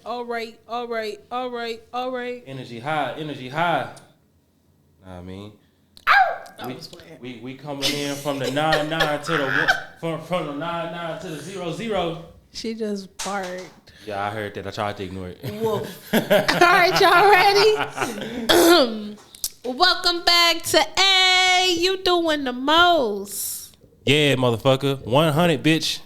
right. Energy high. Know what I mean? We coming in from the 9-9 to the from the 9-9 to the 0-0. She just barked. Yeah, I heard that. I tried to ignore it. Woof. All right, y'all ready? Welcome back to A. You doing the most? Yeah, motherfucker. 100, bitch.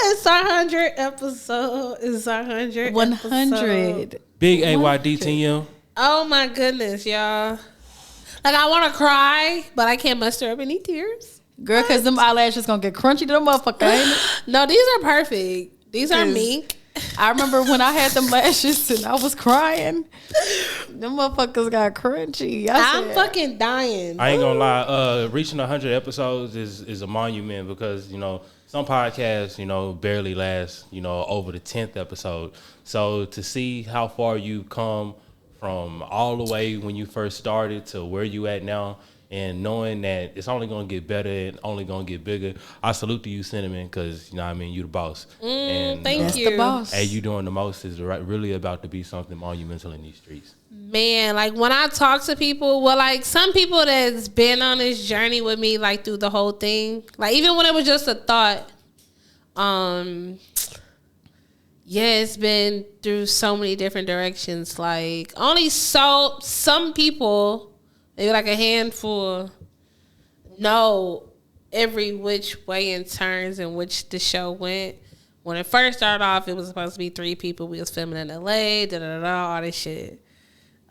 It's our 100th episode. It's our 100th 100. Big AYDTM. Oh my goodness, y'all. Like, I want to cry, but I can't muster up any tears. Girl, because them eyelashes going to get crunchy to the motherfucker, ain't it? No, these are perfect. These are mink. I remember when I had them lashes and I was crying. Them motherfuckers got crunchy. I'm fucking dying. I ain't gonna lie. Reaching 100 episodes is a monument because, you know, some podcasts, you know, barely last, you know, over the 10th episode. So to see how far you come from all the way when you first started to where you at now, and knowing that it's only going to get better and only going to get bigger, I salute to you, Cinnamon, because, you know what I mean, you the boss. And thank you. The boss. Hey, you doing the most is really about to be something monumental in these streets. Man, like, when I talk to people, well, like, some people that's been on this journey with me, like, through the whole thing, like, even when it was just a thought, yeah, it's been through so many different directions. Like, only some people, maybe like a handful, know every which way and turns in which the show went. When it first started off, it was supposed to be 3 people. We was filming in LA, all this shit.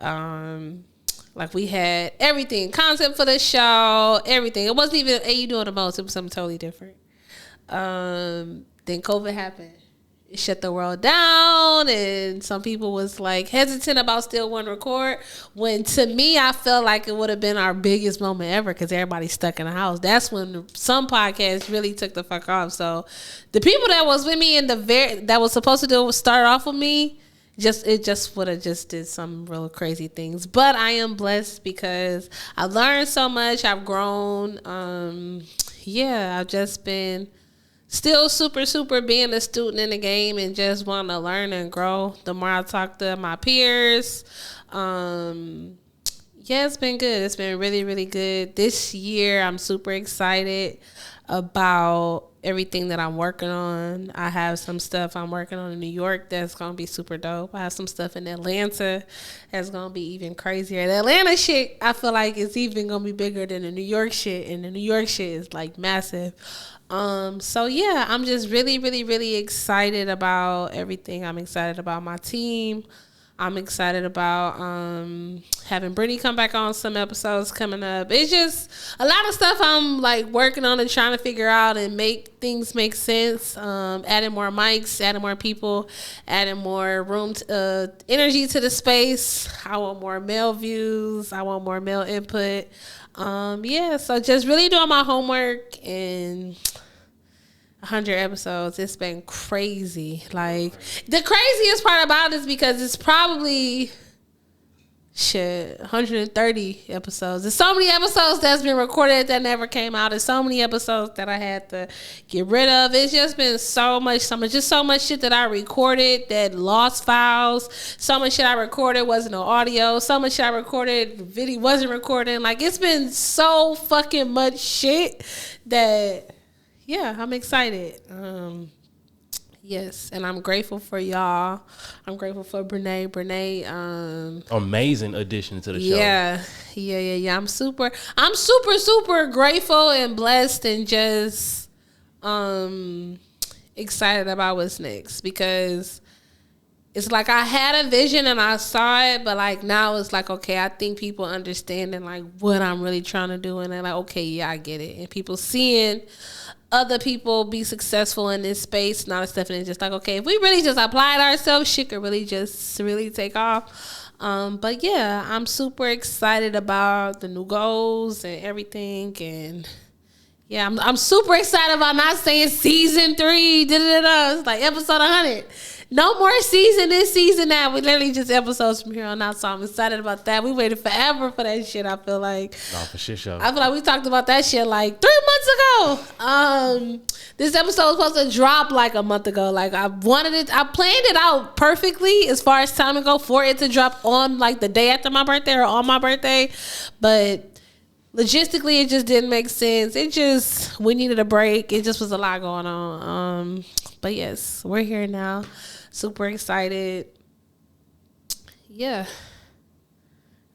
Like, we had everything, concept for the show, everything. It wasn't even Hey, You Doing the Most. It was something totally different. Then COVID happened. It shut the world down, and some people was like hesitant about still wanting to record, when to me I felt like it would have been our biggest moment ever because everybody's stuck in the house. That's when some podcasts really took the fuck off. So the people that was with me in that was supposed to start off with me, it just would have just did some real crazy things. But I am blessed because I learned so much. I've grown. I've just been still super being a student in the game and just want to learn and grow. The more I talk to my peers, it's been good. It's been really good. This year, I'm super excited about everything that I'm working on. I have some stuff I'm working on in New York that's going to be super dope. I have some stuff in Atlanta that's going to be even crazier. The Atlanta shit, I feel like, is even going to be bigger than the New York shit, and the New York shit is, like, massive. I'm just really excited about everything. I'm excited about my team. I'm excited about having Brittany come back on some episodes coming up. It's just a lot of stuff I'm like working on and trying to figure out and make things make sense. Adding more mics, adding more people, adding more room, energy to the space. I want more male views. I want more male input. So just really doing my homework, and 100 episodes. It's been crazy. Like, the craziest part about it is because it's probably 130 episodes. There's so many episodes that's been recorded that never came out. There's so many episodes that I had to get rid of. It's just been so much shit that I recorded that lost files. So much shit I recorded wasn't no audio. So much shit I recorded, video wasn't recording. Like, it's been so fucking much shit that, yeah, I'm excited. Yes, and I'm grateful for y'all. I'm grateful for Brene. Amazing addition to the show. Yeah. I'm super grateful and blessed and just excited about what's next, because it's like I had a vision and I saw it, but like now it's like, okay, I think people understanding like what I'm really trying to do, and they're like, okay, yeah, I get it. And people seeing other people be successful in this space, not Stephanie, just like, okay, if we really just applied ourselves, shit could really take off. But yeah, I'm super excited about the new goals and everything, and Yeah, I'm super excited about not saying season 3. It's like episode 100. No more season this season now. We literally just episodes from here on out. So I'm excited about that. We waited forever for that shit. I feel like. No, for shit show. I feel like we talked about that shit like 3 months ago. This episode was supposed to drop like a month ago. Like I planned it out perfectly as far as time ago for it to drop on like the day after my birthday or on my birthday, but logistically it just didn't make sense. We needed a break. It just was a lot going on. But yes, we're here now. Super excited. Yeah.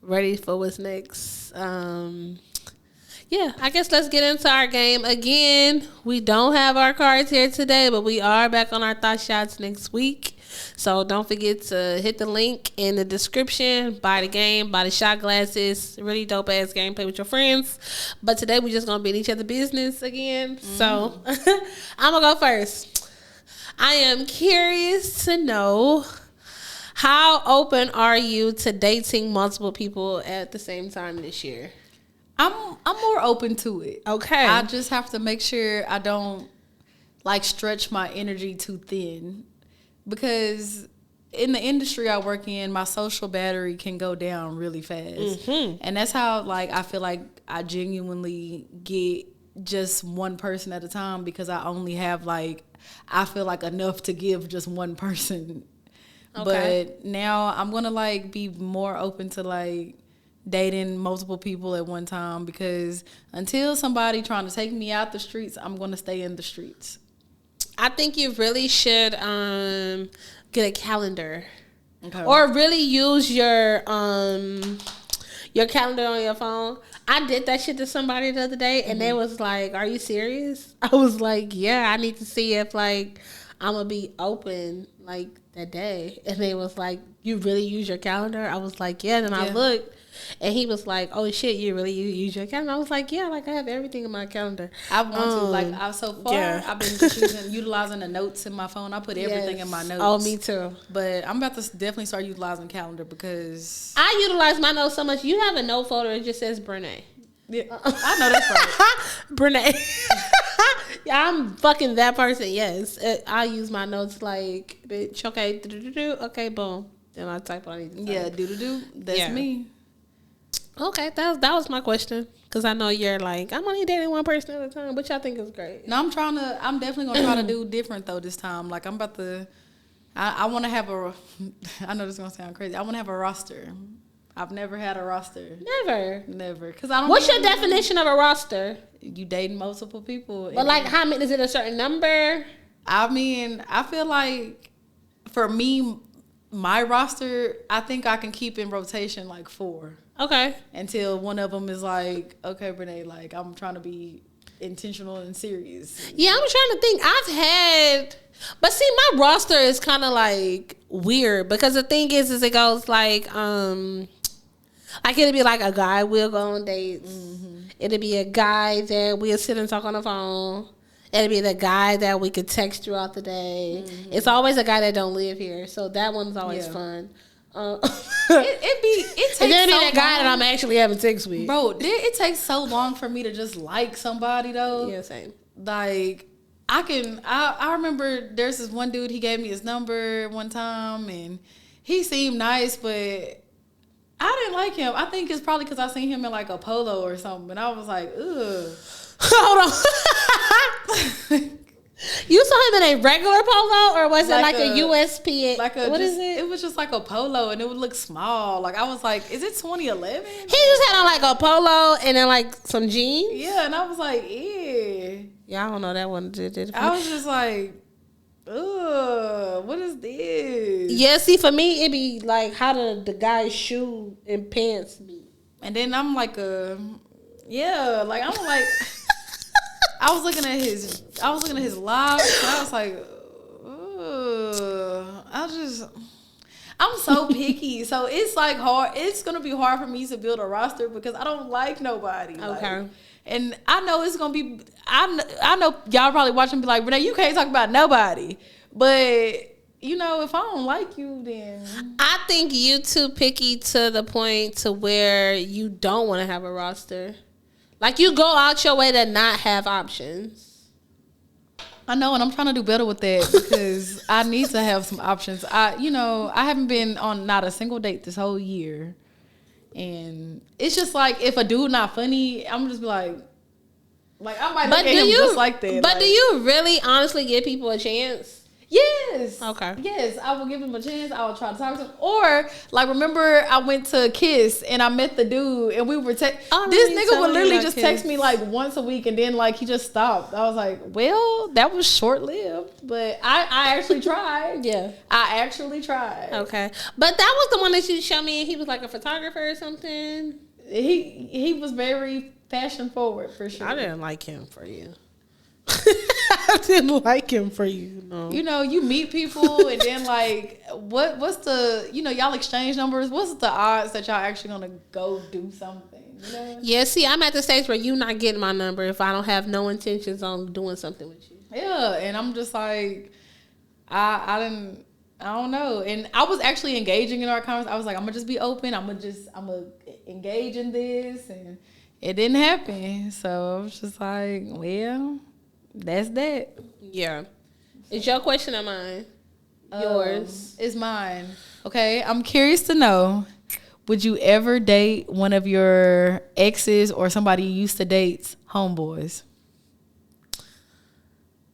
Ready for what's next. Yeah, I guess let's get into our game. Again, we don't have our cards here today, but we are back on our thought shots next week. So don't forget to hit the link in the description. Buy the game, buy the shot glasses. Really dope ass game. Play with your friends. But today we're just gonna be in each other's business again. So I'm gonna go first. I am curious to know, how open are you to dating multiple people at the same time this year? I'm more open to it. Okay. I just have to make sure I don't like stretch my energy too thin, because in the industry I work in, my social battery can go down really fast. And that's how like I feel like I genuinely get just one person at a time, because I only have like, I feel like enough to give just one person. Okay. But now I'm going to like be more open to like dating multiple people at one time, because until somebody trying to take me out the streets, I'm going to stay in the streets. I think you really should get a calendar. Okay. Or really use your calendar on your phone. I did that shit to somebody the other day, and they was like, "Are you serious?" I was like, "Yeah, I need to see if like I'm gonna be open like that day." And they was like, "You really use your calendar?" I was like, "Yeah." Then I looked, and he was like, "Oh shit, you really use your calendar?" I was like, "Yeah, like I have everything in my calendar." I want to like so far I've been just utilizing the notes in my phone. I put everything in my notes. Oh, me too. But I'm about to definitely start utilizing calendar, because I utilize my notes so much. You have a note folder. It just says Brene. Yeah, I know that's right. Brene. Yeah, I'm fucking that person. Yes, I use my notes like, bitch. Okay, okay, boom. Then I type what I need to type. Yeah, do. That's me. Okay, that was my question, because I know you're like, I'm only dating one person at a time, which I think is great. No, I'm definitely gonna try to do different though this time. Like I'm about to, I want to have I know this is gonna sound crazy. I want to have a roster. I've never had a roster. Never. Cause I don't. What's your definition of a roster? You dating multiple people. But like, how many? Is it a certain number? I mean, I feel like for me, my roster, I think I can keep in rotation like 4. Okay. Until one of them is like, okay, Brene, like I'm trying to be intentional and serious. Yeah, I'm trying to think. But see, my roster is kind of like weird, because the thing is it goes like it'll be like a guy we'll go on dates. It'll be a guy that we'll sit and talk on the phone. It'll be the guy that we could text throughout the day. It's always a guy that don't live here, so that one's always fun. It takes and then so that guy long. that I'm actually having sex with. Bro, it takes so long for me to just like somebody though. Yeah, same. Like I remember there's this one dude, he gave me his number one time and he seemed nice, but I didn't like him. I think it's probably because I seen him in like a polo or something, and I was like, ugh. Hold on. You saw him in a regular polo, or was it like a USP? What is it? It was just like a polo, and it would look small. Like I was like, is it 2011? He just had on like a polo and then like some jeans. Yeah, and I was like, yeah. Yeah, I don't know that one. I was just like, ugh, what is this? Yeah, see, for me, it be like how the guy's shoe and pants be. And then I'm like, yeah, like I'm like. I was looking at his lives, and I was like, I'm so picky. So it's like hard. It's gonna be hard for me to build a roster because I don't like nobody. Okay. Like, and I know it's gonna be. I know y'all probably watching and be like, Renee, you can't talk about nobody. But you know, if I don't like you, then I think you too picky to the point to where you don't want to have a roster. Like, you go out your way to not have options. I know, and I'm trying to do better with that because I need to have some options. I haven't been on not a single date this whole year. And it's just like, if a dude not funny, I'm just be like I might look at him just like that. But do you really honestly give people a chance? Yes. Okay. Yes, I will give him a chance. I will try to talk to him. Or, like, remember I went to Kiss and I met the dude and we were this nigga would literally just text me like once a week and then like he just stopped. I was like, well, that was short lived, but I actually tried. Yeah. I actually tried. Okay. But that was the one that you showed me, and he was like a photographer or something. He was very fashion forward for sure. I didn't like him for you. I didn't like him for you. No. You know, you meet people and then like what's the, y'all exchange numbers. What's the odds that y'all actually gonna go do something? You know? Yeah, see, I'm at the stage where you not getting my number if I don't have no intentions on doing something with you. Yeah, and I'm just like, I don't know. And I was actually engaging in our conversation. I was like, I'm gonna just be open. I'm gonna engage in this, and it didn't happen. So I was just like, well, that's that. Yeah. Is your question or mine? Yours. It's mine. Okay, I'm curious to know, would you ever date one of your exes or somebody you used to date's homeboys?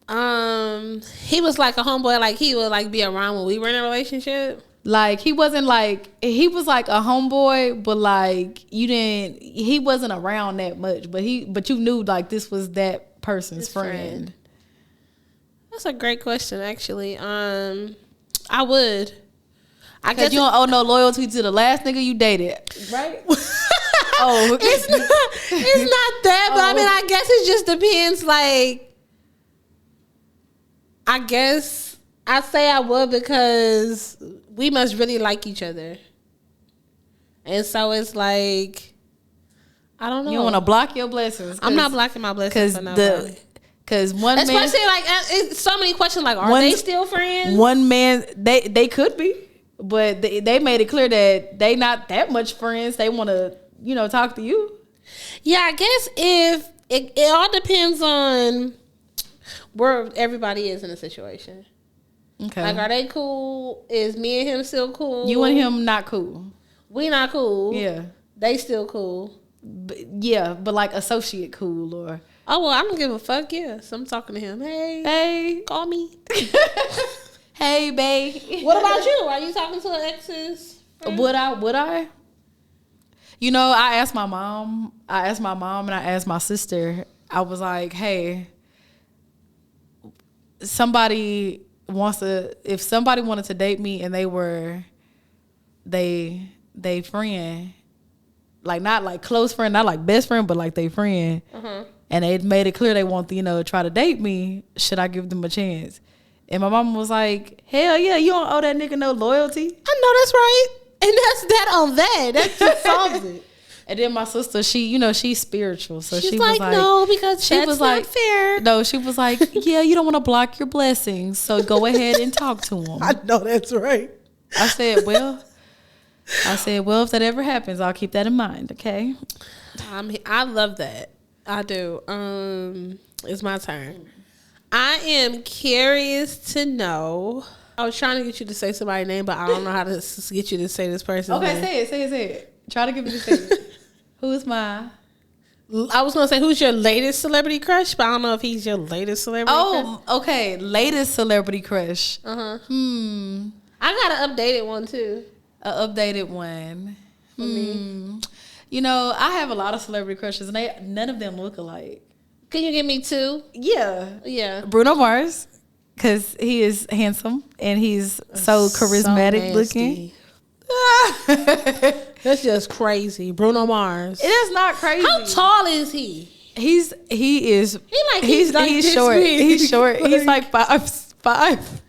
He was like a homeboy, like he would like be around when we were in a relationship. Like he was like a homeboy, but like he wasn't around that much, but you knew like this was that person's friend. That's a great question, actually. I would. I guess you don't owe no loyalty to the last nigga you dated, right? Oh, it's not that, but I mean, I guess it just depends. Like, I guess I say I would because we must really like each other, and so it's like, I don't know. You don't want to block your blessings. I'm not blocking my blessings for nobody. Because one man, especially like, it's so many questions. Like, are they still friends? One man, they could be, but they made it clear that they not that much friends. They want to, talk to you. Yeah, I guess if it all depends on where everybody is in the situation. Okay. Like, are they cool? Is me and him still cool? You and him not cool. We not cool. Yeah. They still cool. But like associate cool or. Oh, well, I don't give a fuck. Yeah. So I'm talking to him. Hey. Call me. Hey, babe. What about you? Are you talking to an ex's friend? Would I? I asked my mom and I asked my sister. I was like, hey, if somebody wanted to date me and they friend, like not like close friend, not like best friend, but like they friend, and they made it clear they want to, try to date me, should I give them a chance? And my mom was like, hell yeah, you don't owe that nigga no loyalty. I know that's right. And that's that on that. That just solves it. And then my sister, she's spiritual. So she was like, no, because she was not fair. No, she was like, yeah, you don't want to block your blessings. So go ahead and talk to him. I know that's right. I said, well, if that ever happens, I'll keep that in mind, okay? I love that. I do. It's my turn. I am curious to know. I was trying to get you to say somebody's name, but I don't know how to get you to say this person's name. Okay, say it. Try to get me to say it. Who's my... I was going to say, who's your latest celebrity crush, but I don't know if he's your latest celebrity crush. Oh, okay. Latest celebrity crush. I got an updated one, too. An updated one. For me. I have a lot of celebrity crushes, and none of them look alike. Can you give me two? Yeah. Bruno Mars, because he is handsome, and he's so charismatic looking. That's just crazy. Bruno Mars. It is not crazy. How tall is he? He's short. He's short. He's like 5'5".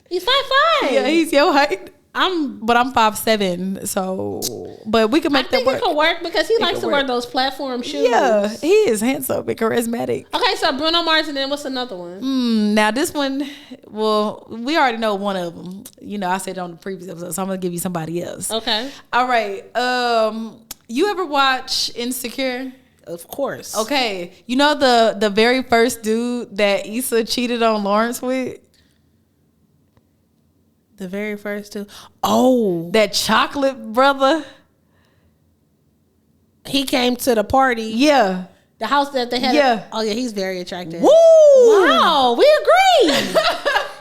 He's 5'5". Yeah, he's your height. I'm 5'7", but we can make that work. I think it can work because he likes to wear those platform shoes. Yeah, he is handsome and charismatic. Okay, so Bruno Mars, and then what's another one? Now this one, well, we already know one of them. I said it on the previous episode, so I'm gonna give you somebody else. Okay. All right. You ever watch Insecure? of course. Okay, you know the very first dude that Issa cheated on Lawrence with? The very first two. Oh, That chocolate brother? he came to the party. Yeah. The house that they had. Yeah. Oh yeah, he's very attractive. Woo! Wow, we agree.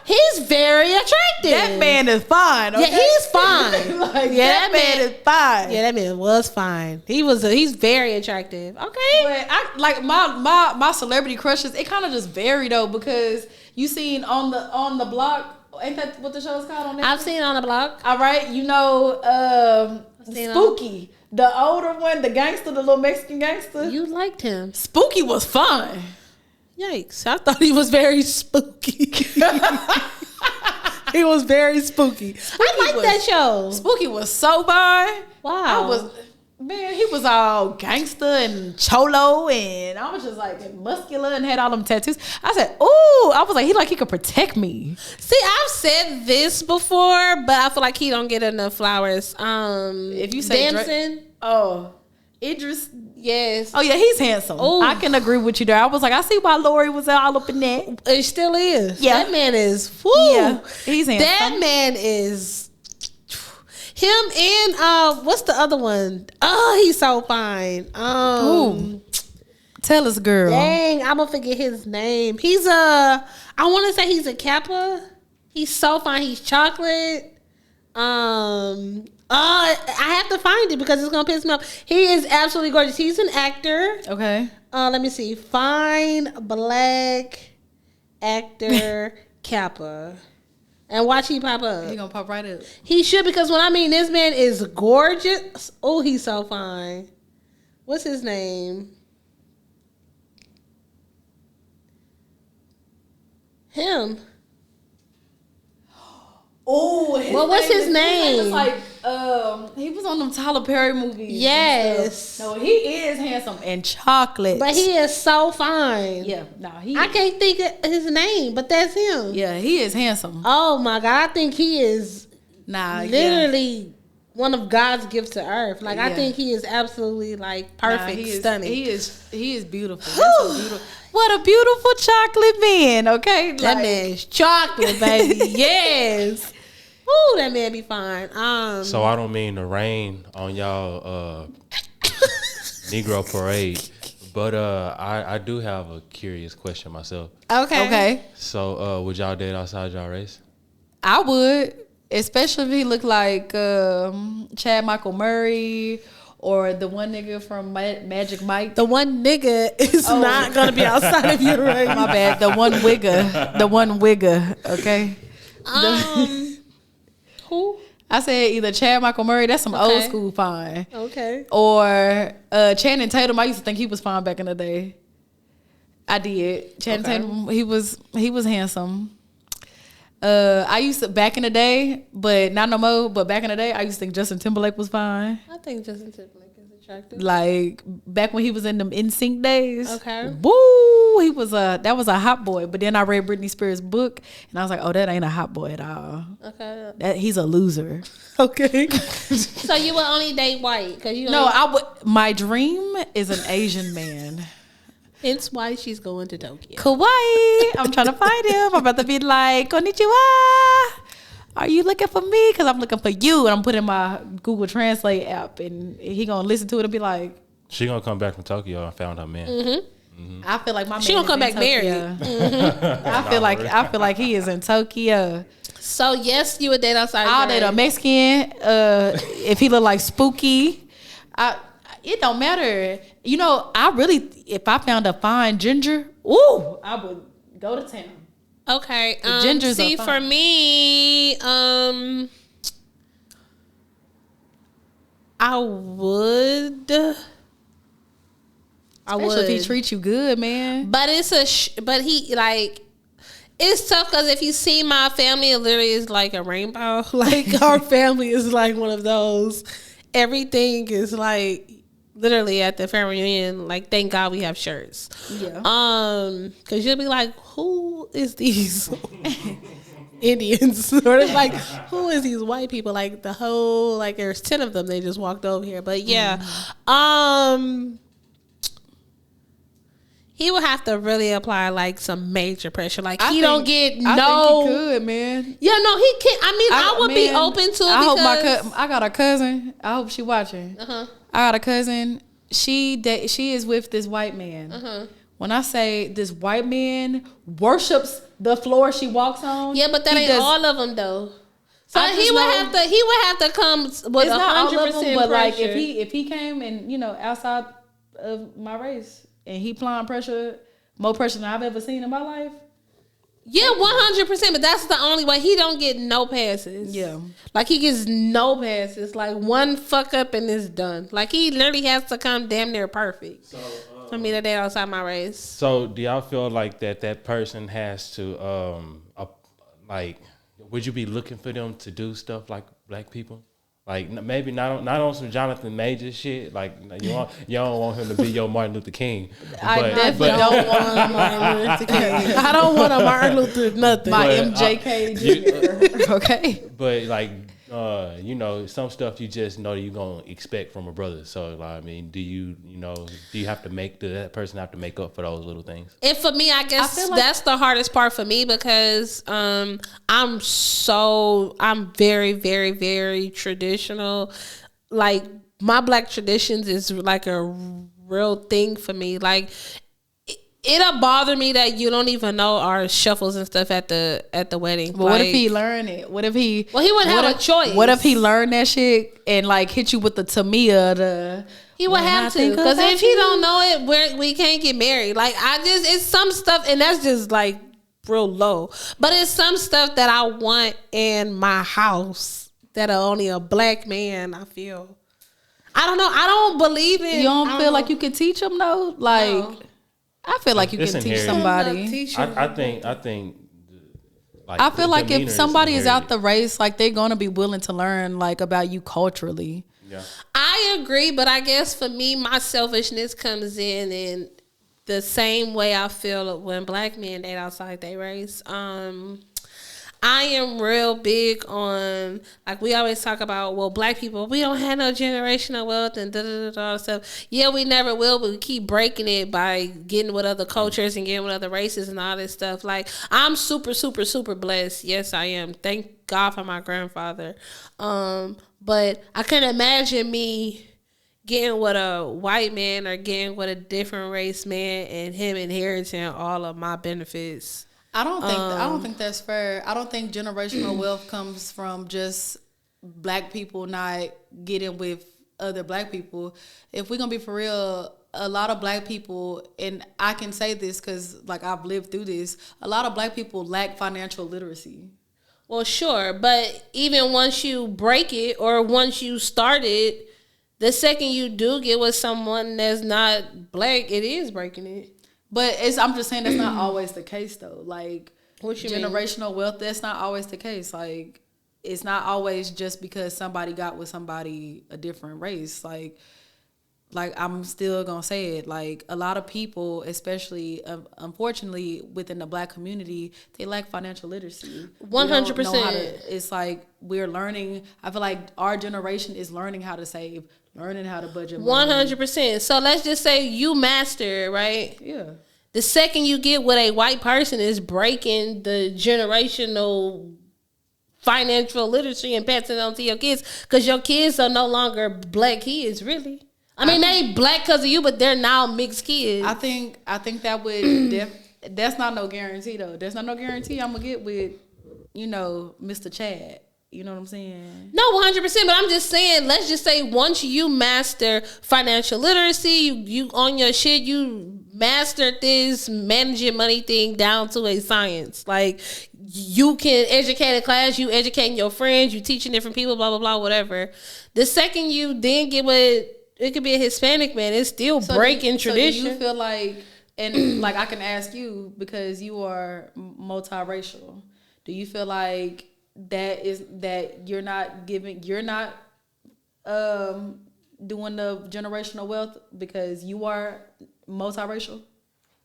He's very attractive. That man is fine. Okay? Yeah, he's fine. Like, that man is fine. Yeah, that man was fine. He's very attractive. Okay. But I like my celebrity crushes. It kind of just vary though, because you seen on the block. Ain't that what the show's called on Netflix? I've seen On the Block. All right, you know, Spooky, the older one, the gangster, the little Mexican gangster. You liked him. Spooky was fun. Yikes. I thought he was very spooky. He was very spooky. I like that show. Spooky was so fun. Wow. He was all gangster and cholo, and I was just like muscular and had all them tattoos. I said, ooh, I was like, he could protect me. See, I've said this before, but I feel like he don't get enough flowers. If you say Damson. Idris. Yes. Oh yeah, he's handsome. Ooh. I can agree with you there. I was like, I see why Lori was all up in that. It still is. Yeah. That man is, whoo. Yeah, he's handsome. That man is, him and, what's the other one? Oh, he's so fine. Tell us, girl. Dang, I'm gonna forget his name. He's I want to say he's a Kappa. He's so fine. He's chocolate. I have to find it because it's gonna piss me off. He is absolutely gorgeous. He's an actor. Okay. Let me see. Fine black actor Kappa. And watch he pop up. He gonna pop right up. He should, because when I mean this man is gorgeous. Oh, he's so fine. What's his name? Him. Oh, Well, what's his name? His name was like, he was on them Tyler Perry movies. Yes. No, he is handsome and chocolate. But he is so fine. yeah, I can't think of his name, but that's him. Yeah, he is handsome. Oh my God, I think he is literally one of God's gifts to earth. Like, I think he is absolutely like perfect, stunning. He is beautiful. That's so beautiful. What a beautiful chocolate man. Okay, That man is chocolate, baby. Yes. Ooh, that man be fine. So I don't mean to rain on y'all Negro parade, but I do have a curious question myself. Okay. So would y'all date outside y'all race? I would, especially if he looked like Chad Michael Murray or the one nigga from Magic Mike. The one nigga is not gonna be outside of your range. My bad. The one wigger. Okay. Who? I said either Chad Michael Murray. That's some old school fine. Okay. Or Channing Tatum. I used to think he was fine back in the day. I did. Channing Tatum. He was handsome. I used to back in the day, but not no more. But back in the day, I used to think Justin Timberlake was fine. I think Justin Timberlake is attractive. Like back when he was in them NSYNC days. Okay. Woo! He was that was a hot boy. But then I read Britney Spears' book, and I was like, oh, that ain't a hot boy at all. Okay. He's a loser. Okay. So you would only date white? Cause you No, I would. My dream is an Asian man. Hence why she's going to Tokyo. Kawaii. I'm trying to find him. I'm about to be like, konnichiwa. Are you looking for me? Because I'm looking for you. And I'm putting my Google Translate app, and he gonna listen to it and be like, She gonna come back from Tokyo and found her man. I feel like my man She gonna is come in back married. Tokyo. I feel like he is in Tokyo. So yes, you would date outside. I'll date a Mexican. If he look like Spooky, it don't matter. You know, if I found a fine ginger, ooh, I would go to town. Okay. Gingers see, are for fine. me, I would. Especially if he treats you good, man. But but he like. It's tough because if you see my family, it literally is like a rainbow. Like our family is like one of those. Everything is like literally at the family reunion. Like, thank God we have shirts. Yeah. Because you'll be like, who is these Indians? Or it's like, who is these white people? Like the whole, like there's 10 of them. They just walked over here. But yeah, He would have to really apply like some major pressure. Like he think- don't get I no. think he could, man. Yeah, no, he can't. I mean, I would be open to it. I hope because I got a cousin. I hope she watching. I got a cousin. She is with this white man. When I say this white man worships the floor she walks on. Yeah, but that ain't all of them though. So I he just would know- have to come with It's not all of 100% them, but like pressure. if he came and outside of my race and he applying pressure, more pressure than I've ever seen in my life. Yeah, 100%. But that's the only way. He don't get no passes. Yeah. Like he gets no passes. Like one fuck up and it's done. Like he literally has to come damn near perfect. So for me to date outside my race. So do y'all feel like that person has to like? Would you be looking for them to do stuff like black people? Like maybe not on some Jonathan Major shit. Like you don't want him to be your Martin Luther King. I definitely don't want Martin Luther King. I don't want a Martin Luther nothing. My MJK Jr. Okay. But like some stuff you just know you're gonna expect from a brother. So like, I mean, do you have to that person have to make up for those little things? And for me, I guess that's the hardest part for me because I'm very, very, very traditional. Like my black traditions is like a real thing for me. Like it'll bother me that you don't even know our shuffles and stuff at the wedding. But what if he learned it? What if he? Well, he wouldn't have a choice. What if he learned that shit and like hit you with the Tamia? He would have to, because if he don't know it, we can't get married. Like it's some stuff, and that's just like real low. But it's some stuff that I want in my house that only a black man. I feel. I don't know. I don't believe in. You don't feel like you could teach him though, like. No. I feel like you can teach somebody. I think. Like, I feel like if somebody is out the race, like they're gonna be willing to learn like about you culturally. Yeah, I agree, but I guess for me, my selfishness comes in the same way I feel when black men date outside their race. I am real big on, like we always talk about, well, black people, we don't have no generational wealth and da stuff. Yeah, we never will, but we keep breaking it by getting with other cultures and getting with other races and all this stuff. Like, I'm super, super, super blessed. Yes, I am. Thank God for my grandfather. But I couldn't imagine me getting with a white man or getting with a different race man and him inheriting all of my benefits. I don't think that's fair. I don't think generational wealth comes from just black people not getting with other black people. If we're gonna be for real, a lot of black people, and I can say this because like I've lived through this, a lot of black people lack financial literacy. Well, sure, but even once you break it or once you start it, the second you do get with someone that's not black, it is breaking it. But I'm just saying that's not always the case though. Like what you generational wealth, that's not always the case. Like it's not always just because somebody got with somebody a different race. Like I'm still gonna say it. Like a lot of people, especially unfortunately within the black community, they lack financial literacy. 100%. It's like we're learning. I feel like our generation is learning how to save, learning how to budget. 100%. So let's just say you master, right? Yeah. The second you get with a white person is breaking the generational financial literacy and passing it on to your kids, because your kids are no longer black kids, really. I mean, they black because of you, but they're now mixed kids. I think that would that's not no guarantee though. There's not no guarantee I'm gonna get with, Mr. Chad. You know what I'm saying? No, 100%. But I'm just saying, let's just say once you master financial literacy, you on your shit, you mastered this managing money thing down to a science. Like you can educate a class, you educating your friends, you teaching different people, blah blah blah, whatever. The second you then get with, it could be a Hispanic man, it's still breaking tradition. So do you feel like, and like I can ask you because you are multiracial, do you feel like that you're not doing the generational wealth because you are multiracial?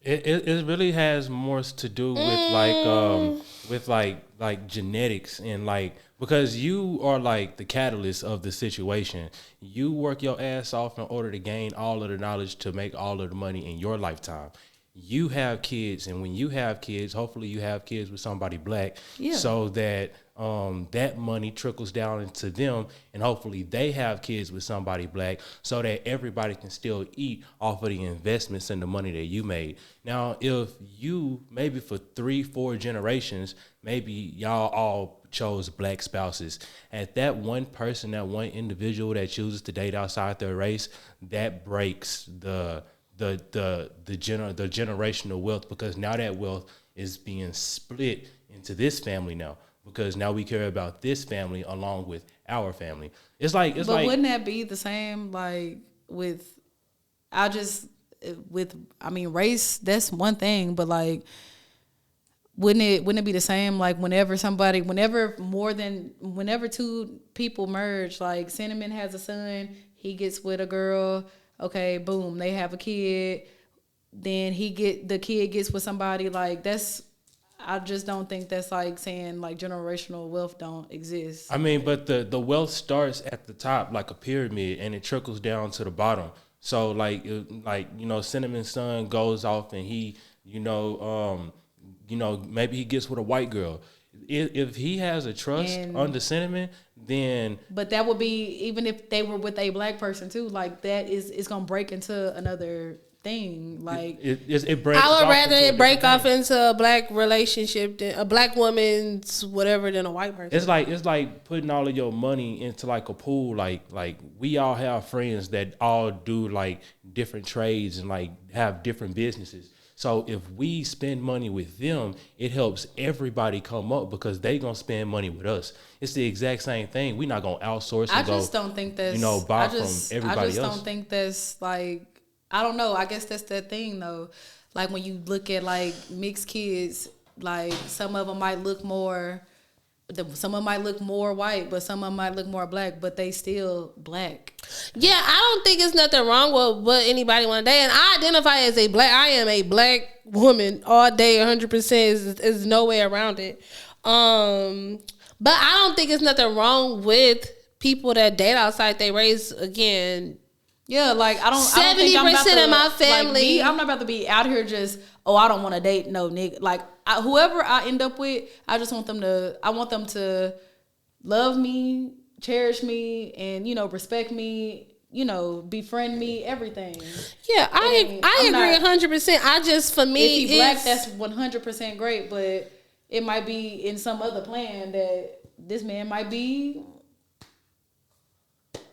It really has more to do with like genetics and like, because you are like the catalyst of the situation. You work your ass off in order to gain all of the knowledge to make all of the money in your lifetime. you have kids, and when you have kids, hopefully you have kids with somebody black, so that that money trickles down into them, and hopefully they have kids with somebody black, so that everybody can still eat off of the investments and the money that you made. Now, if you, maybe for 3-4 generations, maybe y'all all chose black spouses, at that one person, that one individual that chooses to date outside their race, that breaks the generational wealth, because now that wealth is being split into this family now, because now we care about this family along with our family. But wouldn't that be the same like with race? That's one thing, but like wouldn't it be the same like whenever two people merge, like Cinnamon has a son, he gets with a girl, okay, boom, they have a kid, then the kid gets with somebody, like that's, I just don't think that's like saying like generational wealth don't exist. I mean, but the wealth starts at the top like a pyramid, and it trickles down to the bottom. So like Cinnamon's son goes off and he, maybe he gets with a white girl. If he has a trust under Cinnamon, then. But that would be, even if they were with a black person too, like that it's gonna break into another thing. Like it breaks. I would rather it break off into a black relationship than a black woman's whatever than a white person. It's like putting all of your money into like a pool. Like we all have friends that all do like different trades and like have different businesses. So if we spend money with them, it helps everybody come up because they gonna spend money with us. It's the exact same thing. We're not gonna outsource. I just don't think that's buy from everybody else. I just don't think that's like, I don't know. I guess that's that thing though. Like when you look at like mixed kids, like some of them might look more white, but some of them might look more black, but they still black. Yeah, I don't think it's nothing wrong with what anybody want to date. And I identify as a black. I am a black woman all day, 100%. Is no way around it. But I don't think it's nothing wrong with people that date outside their race. Again, yeah, like I don't. 70% of my family. Like I'm not about to be out here just. I don't want to date no nigga. Like whoever I end up with, I just want them to. I want them to love me, cherish me, and respect me. Befriend me, everything. Yeah, I agree 100%. I just, for me, if he black, that's 100% great. But it might be in some other plan that this man might be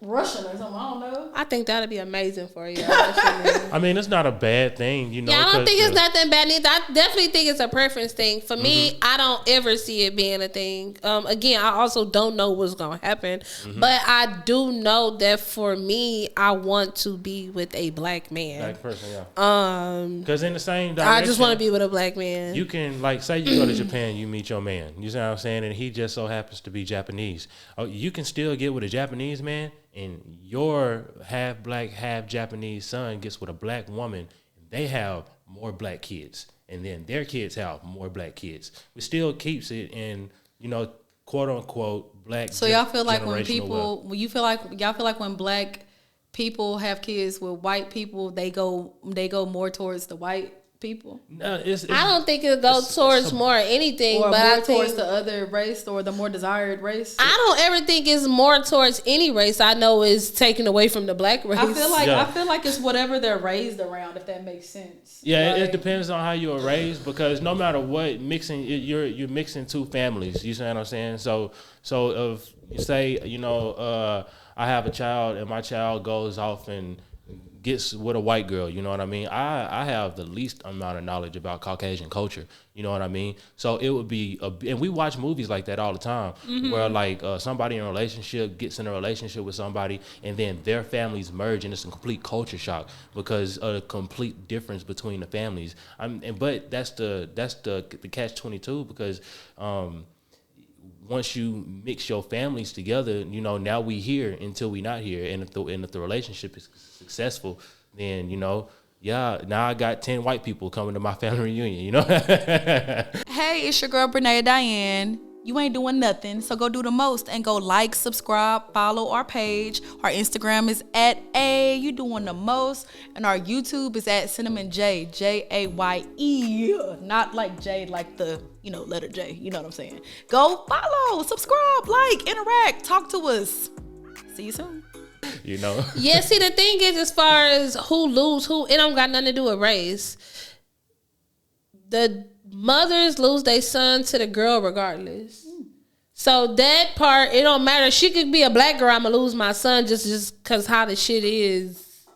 Russian or something. I don't know. I think that'd be amazing for you. I mean, it's not a bad thing, Yeah, I don't think it's nothing bad. I definitely think it's a preference thing. For me, I don't ever see it being a thing. Again, I also don't know what's gonna happen, but I do know that for me, I want to be with a black man. Black person, yeah. Because in the same direction, I just want to be with a black man. You can, like, say you go to Japan, you meet your man. You see what I'm saying? And he just so happens to be Japanese. You can still get with a Japanese man, and your half black, half Japanese son gets with a black woman, and they have more black kids, and then their kids have more black kids. It still keeps it in, quote unquote black. So y'all feel like when when black people have kids with white people, they go more towards the white people? No, I don't think it goes towards more anything, or but more I think towards the other race or the more desired race. I don't ever think it's more towards any race. I know is taken away from the black race. I feel like it's whatever they're raised around, if that makes sense. Yeah, it depends on how you were raised, because no matter what, you're mixing two families. You see what I'm saying? So if you say I have a child and my child goes off and gets with a white girl, you know what I mean? I have the least amount of knowledge about Caucasian culture, you know what I mean? So it would be, and we watch movies like that all the time, where like somebody in a relationship gets in a relationship with somebody, and then their families merge, and it's a complete culture shock because of the complete difference between the families. But that's the catch-22, because once you mix your families together, now we here until we not here. And if the relationship is successful, then, now I got 10 white people coming to my family reunion, Hey, it's your girl, Brene Diane. You ain't doing nothing. So go do the most and go like, subscribe, follow our page. Our Instagram is at you doing the most. And our YouTube is at Cinnamon J, Jaye. Not like J, like the, letter J. You know what I'm saying? Go follow, subscribe, like, interact, talk to us. See you soon. Yeah, see, the thing is, as far as who lose who, it don't got nothing to do with race. The mothers lose their son to the girl regardless. So that part, it don't matter. She could be a black girl, I'ma lose my son just because how the shit is.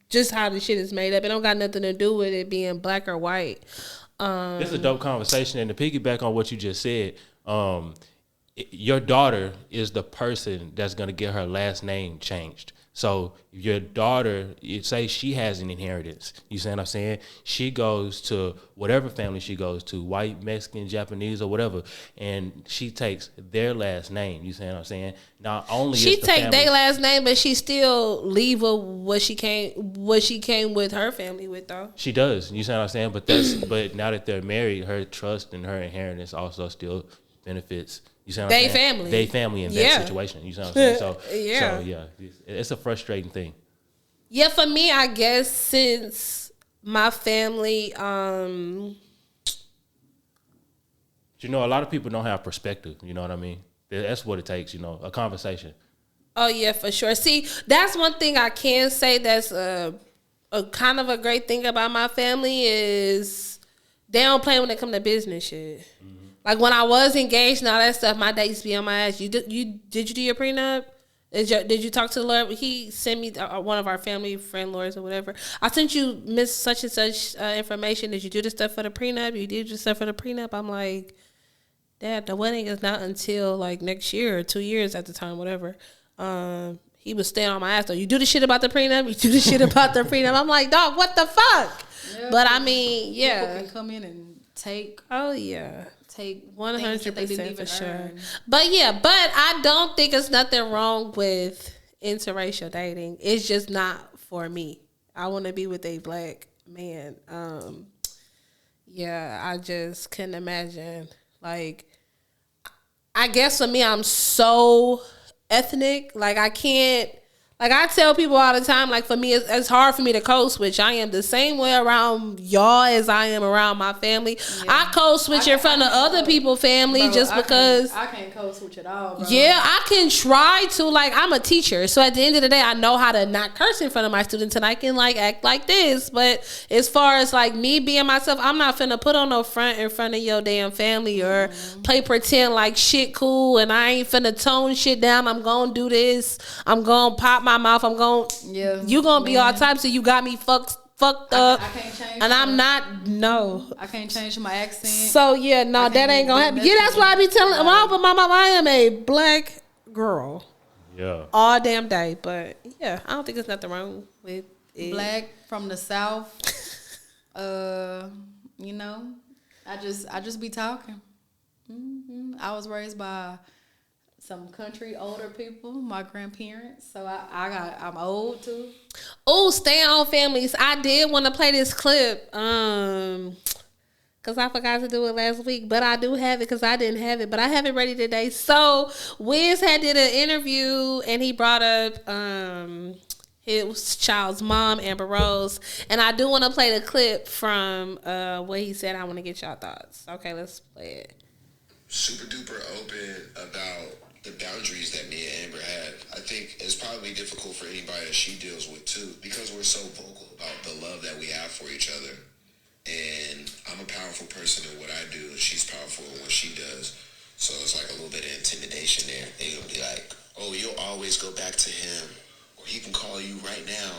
Just how the shit is made up. It don't got nothing to do with it being black or white. This is a dope conversation. And to piggyback on what you just said, your daughter is the person that's going to get her last name changed. So your daughter, say she has an inheritance. You see what I'm saying? She goes to whatever family she goes to, white, Mexican, Japanese, or whatever, and she takes their last name. You see what I'm saying? Not only she take their last name, but she still leave with what she came with her family with though. She does. You see what I'm saying? But now that they're married, her trust and her inheritance also still benefits. You see what I'm saying? Family. They family in that situation. You see what I'm saying? So yeah, it's a frustrating thing. Yeah, for me, I guess since my family, a lot of people don't have perspective. You know what I mean? That's what it takes. A conversation. Oh yeah, for sure. See, that's one thing I can say. That's a kind of a great thing about my family is they don't play when it come to business shit. Mm-hmm. Like when I was engaged and all that stuff, my dad used to be on my ass. Did you do your prenup? Did you talk to the lawyer? He sent me one of our family friend lawyers or whatever. I sent you Miss such and such information. Did you do the stuff for the prenup? You did the stuff for the prenup? I'm like, Dad, the wedding is not until like next year or 2 years at the time, whatever. He was staying on my ass though. You do the shit about the prenup? You do the shit about the prenup? I'm like, dog, what the fuck? Yeah, but I mean, yeah. People can come in and take. Oh yeah. Take 100% for sure. But I don't think it's nothing wrong with interracial dating. It's just not for me. I want to be with a black man. I just couldn't imagine. Like, I guess for me, I'm so ethnic. Like, I can't. Like, I tell people all the time, like, for me, it's hard for me to code switch. I am the same way around y'all as I am around my family. Yeah. I code switch in front of other people's family because... I can't code switch at all, bro. Yeah, I can try to. Like, I'm a teacher. So, at the end of the day, I know how to not curse in front of my students and I can, like, act like this. But as far as, like, me being myself, I'm not finna put on no front in front of your damn family or play pretend like shit cool and I ain't finna tone shit down. I'm gonna do this. I'm gonna pop my mouth. I'm going. Yeah, you gonna be all types of. You got me fucked up. I can't change. And I'm not. No, I can't change my accent. So yeah, no, that ain't gonna happen. Yeah, that's why I be telling. When I open my mouth, I am a black girl. Yeah. All damn day, but yeah, I don't think there's nothing wrong with it. Black from the South. I just be talking. Mm-hmm. I was raised by some country older people, my grandparents. So I'm old too. Oh, stay on families. I did want to play this clip, cause I forgot to do it last week, but I do have it cause I didn't have it, but I have it ready today. So Wiz had did an interview and he brought up his child's mom, Amber Rose, and I do want to play the clip from what he said. I want to get y'all thoughts. Okay, let's play it. Super duper open about the boundaries that me and Amber had. I think it's probably difficult for anybody that she deals with too, because we're so vocal about the love that we have for each other. And I'm a powerful person in what I do, and she's powerful in what she does. So it's like a little bit of intimidation there. They're gonna be like, oh, you'll always go back to him, or he can call you right now,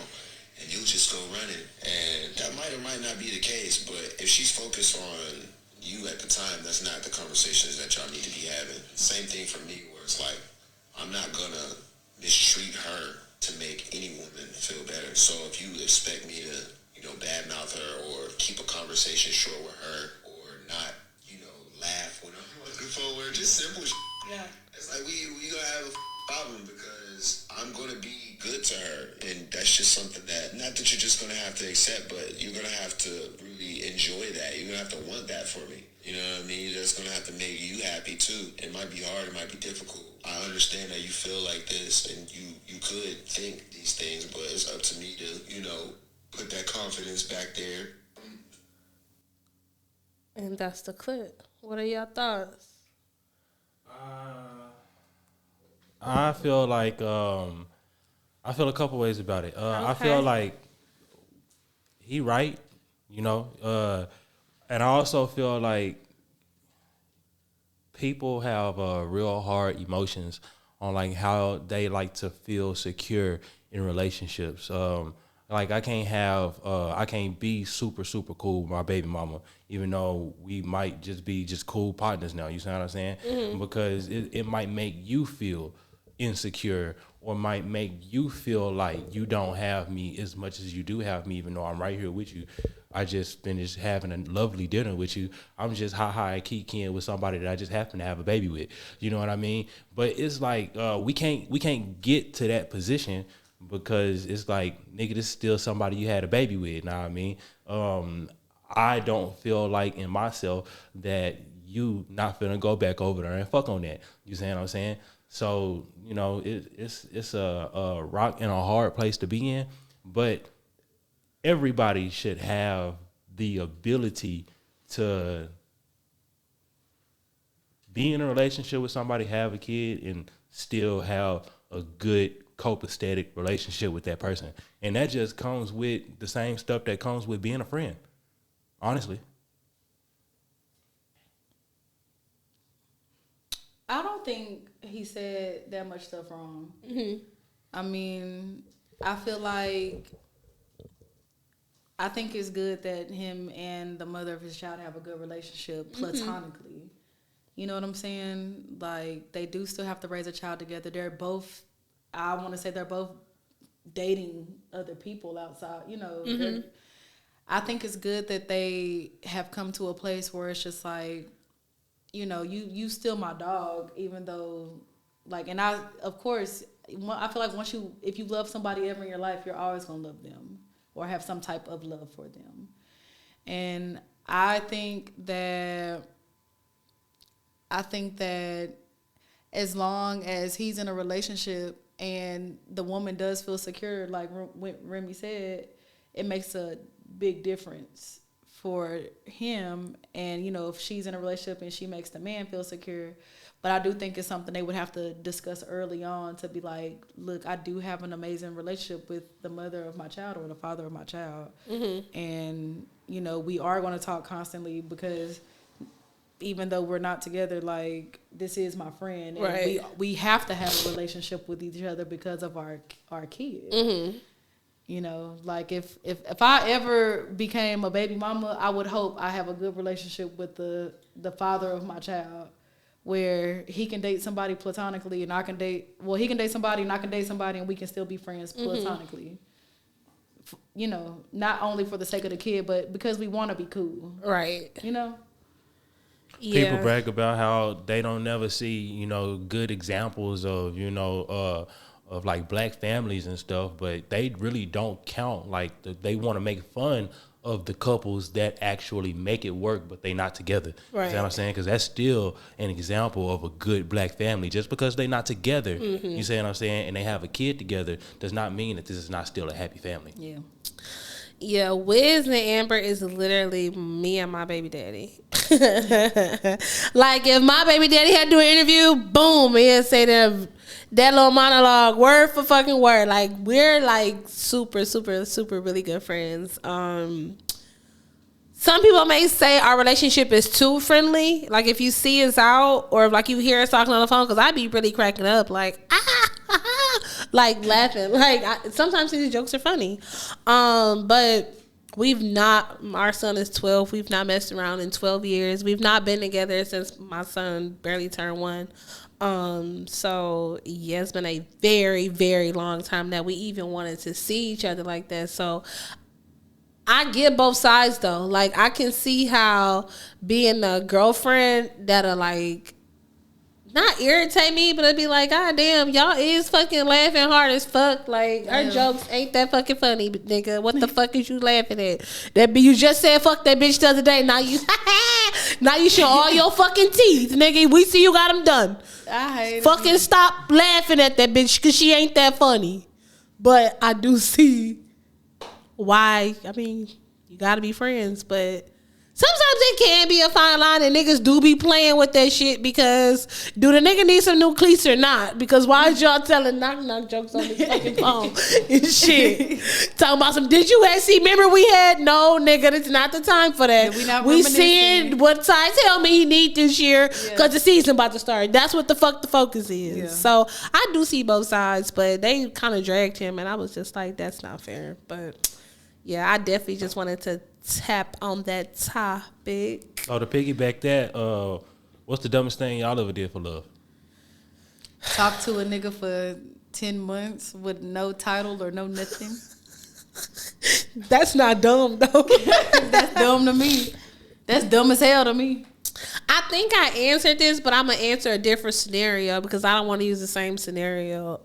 and you'll just go running. And that might or might not be the case, but if she's focused on you at the time, that's not the conversations that y'all need to be having. Same thing for me, where it's like, I'm not gonna mistreat her to make any woman feel better. So if you expect me to, badmouth her or keep a conversation short with her or not, laugh when I'm looking forward, just simple shit. It's like we gonna have a problem because I'm gonna be good to her, and that's just something that, not that you're just going to have to accept, but you're going to have to really enjoy that. You're going to have to want that for me. You know what I mean? That's going to have to make you happy too. It might be hard. It might be difficult. I understand that you feel like this and you could think these things, but it's up to me to, put that confidence back there. And that's the clip. What are your thoughts? I feel like I feel a couple ways about it. I Okay. feel like he right, and I also feel like people have real hard emotions on like how they like to feel secure in relationships. Like I can't be super super cool with my baby mama, even though we might just be just cool partners now. You see what I'm saying? Because it might make you feel insecure or might make you feel like you don't have me as much as you do have me, even though I'm right here with you. I just finished having a lovely dinner with you. I'm just high kicking with somebody that I just happen to have a baby with. You know what I mean? But it's like we can't get to that position because it's like, nigga, this is still somebody you had a baby with. Know what I mean? I don't feel like in myself that you not finna go back over there and fuck on that. You see what I'm saying? So, it's a rock and a hard place to be in, but everybody should have the ability to be in a relationship with somebody, have a kid, and still have a good copacetic relationship with that person. And that just comes with the same stuff that comes with being a friend, honestly. I don't think he said that much stuff wrong. I mean, I feel like I think it's good that him and the mother of his child have a good relationship platonically. You know what I'm saying? Like, they do still have to raise a child together. They're both, I want to say they're both dating other people outside. I think it's good that they have come to a place where it's just like, you still my dog, even though, like, and of course, I feel like if you love somebody ever in your life, you're always going to love them or have some type of love for them. And I think that as long as he's in a relationship and the woman does feel secure, like Remy said, it makes a big difference for him. And, if she's in a relationship and she makes the man feel secure. But I do think it's something they would have to discuss early on to be like, look, I do have an amazing relationship with the mother of my child or the father of my child. And, we are going to talk constantly because even though we're not together, like, this is my friend. And right. we have to have a relationship with each other because of our kids. Like if I ever became a baby mama, I would hope I have a good relationship with the father of my child, where he can date somebody platonically and he can date somebody and I can date somebody and we can still be friends platonically. Not only for the sake of the kid, but because we want to be cool. Right. Yeah. People brag about how they don't never see, good examples of, of like black families and stuff, but they really don't count. Like they want to make fun of the couples that actually make it work, but they not together. Right. You know what I'm saying? Because that's still an example of a good black family. Just because they not together, you see what I'm saying, and they have a kid together, does not mean that this is not still a happy family. Yeah. Yeah, Wiz and Amber is literally me and my baby daddy. Like, if my baby daddy had to do an interview, boom, he'd say that little monologue word for fucking word. Like, we're like super, super, super really good friends. Some people may say our relationship is too friendly. Like, if you see us out or like you hear us talking on the phone, because I be really cracking up, like, like laughing. Like, sometimes these jokes are funny. But our son is 12. We've not messed around in 12 years. We've not been together since my son barely turned 1. So yeah, it's been a very, very long time that we even wanted to see each other like that. So I get both sides though. Like, I can see how being a girlfriend that'll like not irritate me, but it'd be like, God damn, y'all is fucking laughing hard as fuck. Like, our jokes ain't that fucking funny, but nigga, what the fuck is you laughing at? That you just said fuck that bitch the other day. Now you, now you show all your fucking teeth, nigga. We see you got them done. I hate fucking stop laughing at that bitch because she ain't that funny. But I do see why. I mean, you gotta be friends, but sometimes it can be a fine line, and niggas do be playing with that shit because do the nigga need some new cleats or not? Because why is y'all telling knock jokes on this fucking phone and shit? Talking about some, did you see, remember we had, no nigga, it's not the time for that. Yeah, we seeing what Ty tell me he need this year because the season about to start. That's what the fuck the focus is. Yeah. So I do see both sides, but they kind of dragged him, and I was just like, that's not fair. But yeah, I definitely just wanted to tap on that topic. Oh, to piggyback that, what's the dumbest thing y'all ever did for love? Talk to a nigga for 10 months with no title or no nothing. That's not dumb though. That's dumb to me. That's dumb as hell to me. I think I answered this, but I'm gonna answer a different scenario because I don't want to use the same scenario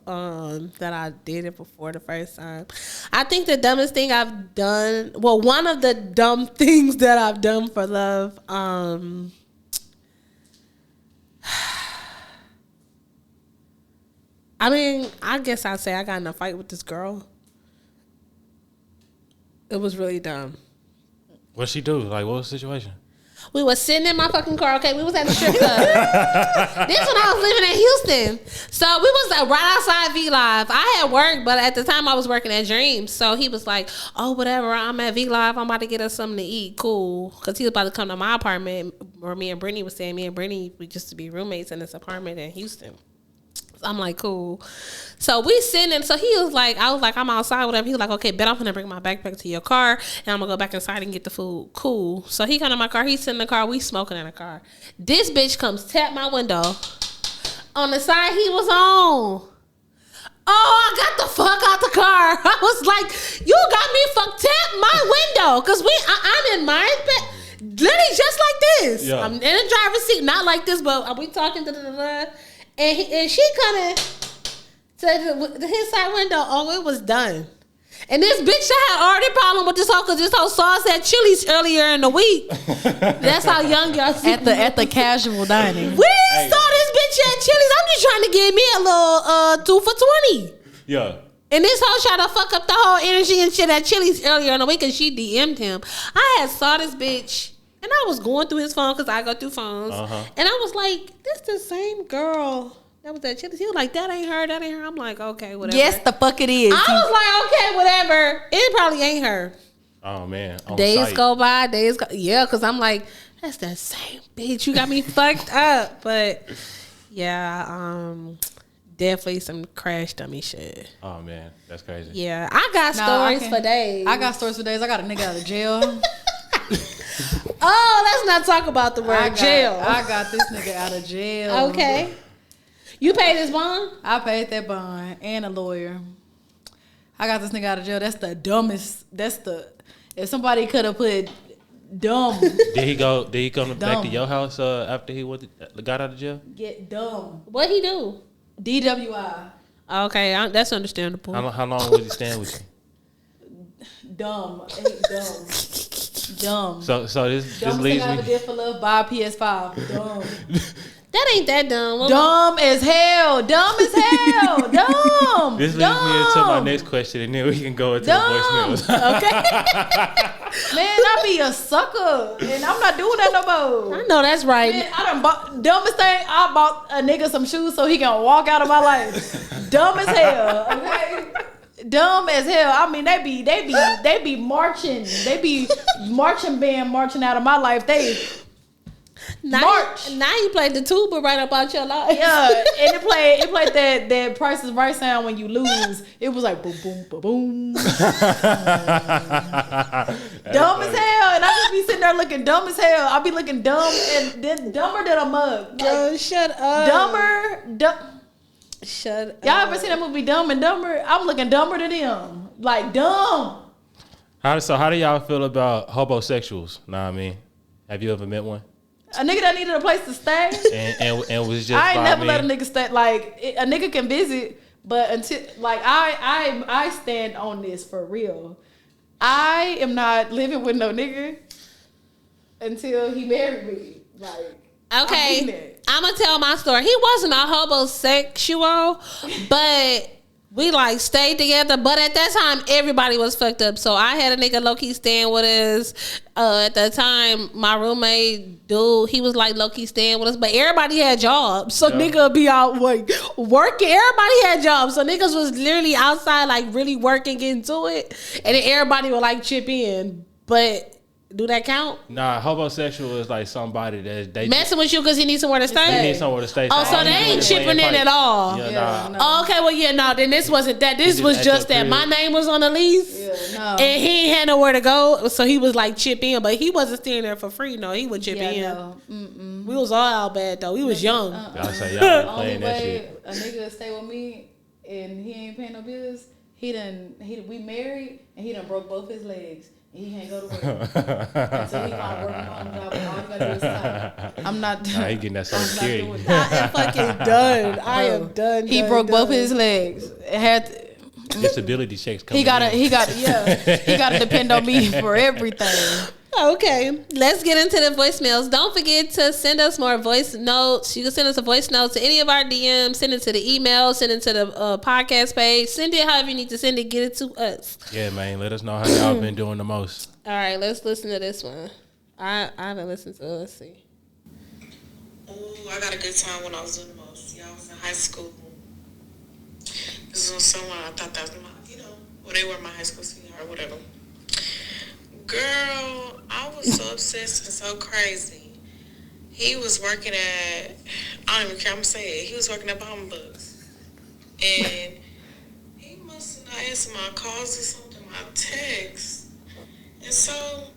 that I did it before the first time. I think the dumbest thing I've done, well, one of the dumb things that I've done for love, I mean, I guess I'd say I got in a fight with this girl. It was really dumb. What'd she do? Like, what was the situation? We was sitting in my fucking car. Okay, we was at the strip club. This when I was living in Houston. So we was right outside V Live. I had work, but at the time I was working at Dreams. So he was like, oh, whatever, I'm at V Live. I'm about to get us something to eat. Cool. Because he was about to come to my apartment where me and Brittany was staying. Me and Brittany, we used to be roommates in this apartment in Houston. I'm like, cool. So we sitting, and so he was like, I was like, I'm outside, whatever. He was like, okay, bet I'm gonna bring my backpack to your car, and I'm gonna go back inside and get the food. Cool. So he come to my car, he's sitting in the car, we smoking in the car. This bitch comes tap my window on the side he was on. Oh, I got the fuck out the car. I was like, you got me fucked, tap my window. Cause I'm in my bed, literally just like this. Yeah. I'm in the driver's seat, not like this, but we talking to and she coming to his side window. Oh, it was done. And this bitch had already problem with this whole, because this whole sauce at Chili's earlier in the week. That's how young y'all see At the casual dining. We saw this bitch at Chili's. I'm just trying to get me a little 2 for $20. Yeah. And this hoe tried to fuck up the whole energy and shit at Chili's earlier in the week, and she DM'd him. I had saw this bitch, and I was going through his phone because I go through phones. And I was like, this the same girl that was at Chili's. He was like, that ain't her, that ain't her. I'm like, okay, whatever. Yes, the fuck it is. I was like, okay, whatever. It probably ain't her. Oh, man. Days go by, yeah, because I'm like, that's that same bitch. You got me fucked up. But, yeah, definitely some crash dummy shit. Oh, man. That's crazy. Yeah, I got stories for days. I got stories for days. I got a nigga out of jail. Oh, let's not talk about the word jail. I got this nigga out of jail. Okay. You paid his bond? I paid that bond and a lawyer. I got this nigga out of jail. That's the dumbest. If somebody could have put dumb. Did he come back to your house after he got out of jail? Get dumb. What he do? DWI. Okay, that's understandable. How long was he staying with you? Dumb. I hate dumb. Dumb. So this Dumbest leads thing I ever me. did for love, buy a PS5. Dumb. That ain't that dumb. Dumb as hell. Dumb as hell. Dumb. This leads me into my next question, and then we can go into the voicemails. Okay. Man, I be a sucker, and I'm not doing that no more. I know that's right. Man, I done bought, dumbest thing, I bought a nigga some shoes so he can walk out of my life. Dumb as hell, okay? Dumb as hell. I mean, they be marching. They be marching band marching out of my life. They march. Now you played the tuba right about your life. Yeah, and it played that Price is Right sound when you lose. It was like boom, boom, boom, boom. Dumb as hell, and I just be sitting there looking dumb as hell. I be looking dumb and then dumber than a mug. Yo, shut up. Shut up. Y'all ever seen that movie Dumb and Dumber? I'm looking dumber than them. Like dumb. How do y'all feel about homosexuals? Know what I mean? Have you ever met one? A nigga that needed a place to stay. And was just I ain't never me. let a nigga stay. Like, a nigga can visit, but until, like, I stand on this for real. I am not living with no nigga until he married me. Like, okay, I'm gonna tell my story. He wasn't a homosexual, but we like stayed together. But at that time, everybody was fucked up. So I had a nigga low key staying with us. At the time, my roommate dude, he was like low key staying with us. But everybody had jobs, so nigga be out like working. Everybody had jobs, so niggas was literally outside like really working, getting to it, and then everybody would like chip in. But do that count? Nah, homosexual is like somebody that they messing with you because he needs somewhere to stay. He needs somewhere to stay. Oh, so they ain't chipping in at all. Yeah, nah. Oh, okay, well, yeah, no. Then this wasn't that. This was just that my name was on the lease, and he ain't had nowhere to go, so he was like chip in, but he wasn't staying there for free. No, he would chip in. No. We was all out bad though. We was young. Y'all say y'all ain't playing that shit. A nigga stay with me and he ain't paying no bills. We married and he done broke both his legs. He can't go to work. So he found working on job. All he gotta do is stop. I'm not done. Nah, he getting that social security. I am fucking done. I am done. He broke both his legs. It had disability checks coming. He got to depend on me for everything. Okay, let's get into the voicemails. Don't forget to send us more voice notes. You can send us a voice note to any of our DMs. Send it to the email. Send it to the podcast page. Send it however you need to send it. Get it to us. Yeah, man. Let us know how y'all been doing the most. All right, let's listen to this one. I haven't listened to it. Let's see. Oh, I got a good time when I was doing the most. Yeah, I was in high school. This was someone I thought that was my, well, they were my high school sweetheart or whatever. Girl, I was so obsessed and so crazy. He was working at, I don't even care, I'm going to say it. He was working at Bomb Bucks. And he must have not answered my calls or something, my texts. And so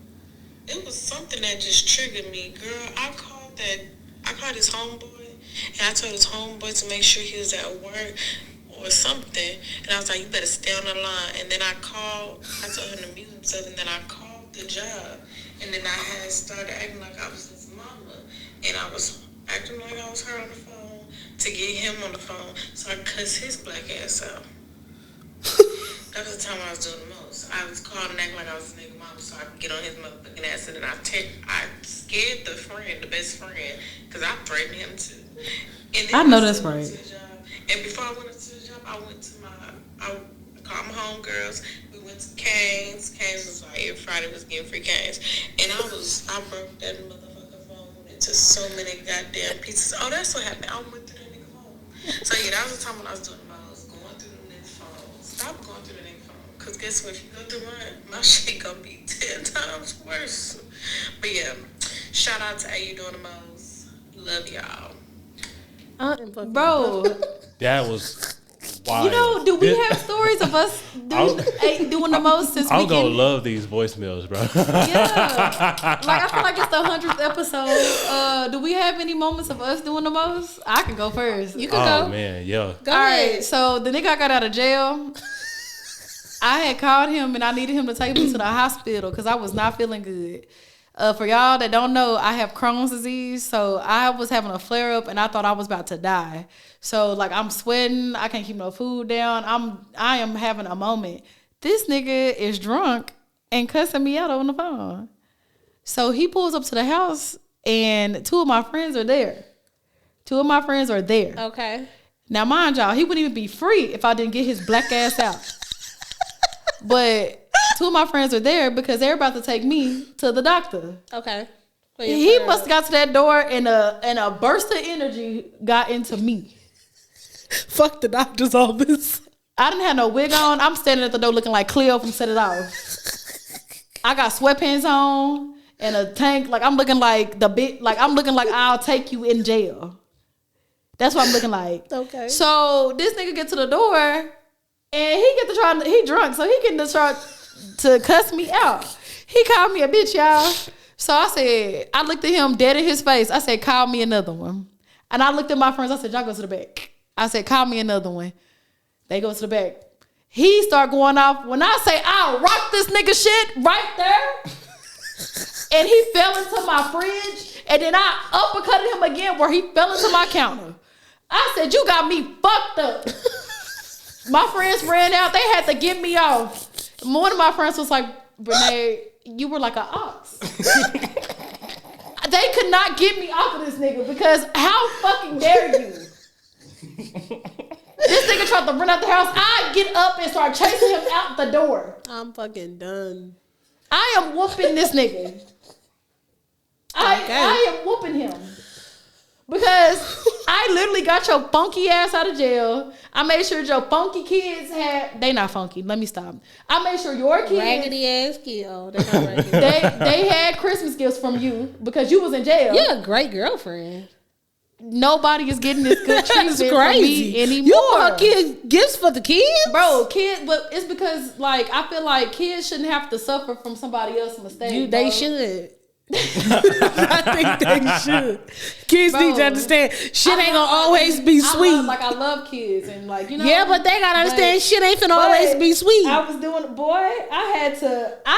it was something that just triggered me. Girl, I called his homeboy, and I told his homeboy to make sure he was at work or something. And I was like, you better stay on the line. And then I told him to mute himself, and then I called the job, and then I had started acting like I was his mama, and I was acting like I was her on the phone to get him on the phone, so I cussed his black ass out. That was the time I was doing the most. I was calling and acting like I was his nigga mama so I could get on his motherfucking ass, and then I scared the best friend, because I threatened him too. And then I know that's right. And before I went to the job, I called my homegirls. We went to Cane's. Cane's was like every Friday was getting free Cane's. And I broke that motherfucking phone into so many goddamn pieces. Oh, that's what happened. I went through that nigga phone. So yeah, that was the time when I was doing the most, going through the nigga phone. Stop going through the nigga phone. Because guess what? If you go through mine, my shit gonna be 10 times worse. But yeah, shout out to You Doing the Most. Love y'all. Bro. That was wild. Do we have stories of us doing the most since I'm gonna love these voicemails, bro. Yeah. Like, I feel like it's the 100th episode. Do we have any moments of us doing the most? I can go first. You can go. Oh, man, yeah. Go ahead. Right, so the nigga I got out of jail, I had called him and I needed him to take me to the hospital because I was not feeling good. For y'all that don't know, I have Crohn's disease, so I was having a flare up and I thought I was about to die. So like I'm sweating, I can't keep no food down. I am having a moment. This nigga is drunk and cussing me out on the phone. So he pulls up to the house and two of my friends are there. Okay. Now mind y'all, he wouldn't even be free if I didn't get his black ass out. But two of my friends are there because they're about to take me to the doctor. Okay. He must have got to that door and a burst of energy got into me. Fuck the doctor's office. I didn't have no wig on. I'm standing at the door looking like Cleo from Set It Off. I got sweatpants on and a tank. Like I'm looking like I'm looking like I'll take you in jail. That's what I'm looking like. Okay. So this nigga get to the door and he drunk, so he getting to try to cuss me out. He called me a bitch, y'all. So I looked at him dead in his face. I said, call me another one. And I looked at my friends. I said, y'all go to the back. I said, call me another one. They go to the back. He start going off. When I say, I'll rock this nigga shit right there. And he fell into my fridge And then I uppercutted him again where he fell into my counter. I said, you got me fucked up. My friends ran out. They had to get me off. One of my friends was like, Renee, you were like an ox. They could not get me off of this nigga because how fucking dare you? This nigga tried to run out the house. I get up and start chasing him out the door. I'm fucking done. I am whooping this nigga. I am whooping him. Because I literally got your funky ass out of jail. I made sure your funky kids had... They not funky. Let me stop. I made sure your kids... Raggedy ass kid. Oh, they're not raggedy. they had Christmas gifts from you because you was in jail. You're a great girlfriend. Nobody is getting this good treatment That's from crazy. me anymore. You bought kids gifts for the kids? Bro, kids... But it's because, like, I feel like kids shouldn't have to suffer from somebody else's mistake. They should. I think they should. Kids need to understand shit ain't gonna always be sweet. I love kids and like, you know. Yeah, but they gotta understand shit ain't gonna always be sweet. I was doing, boy. I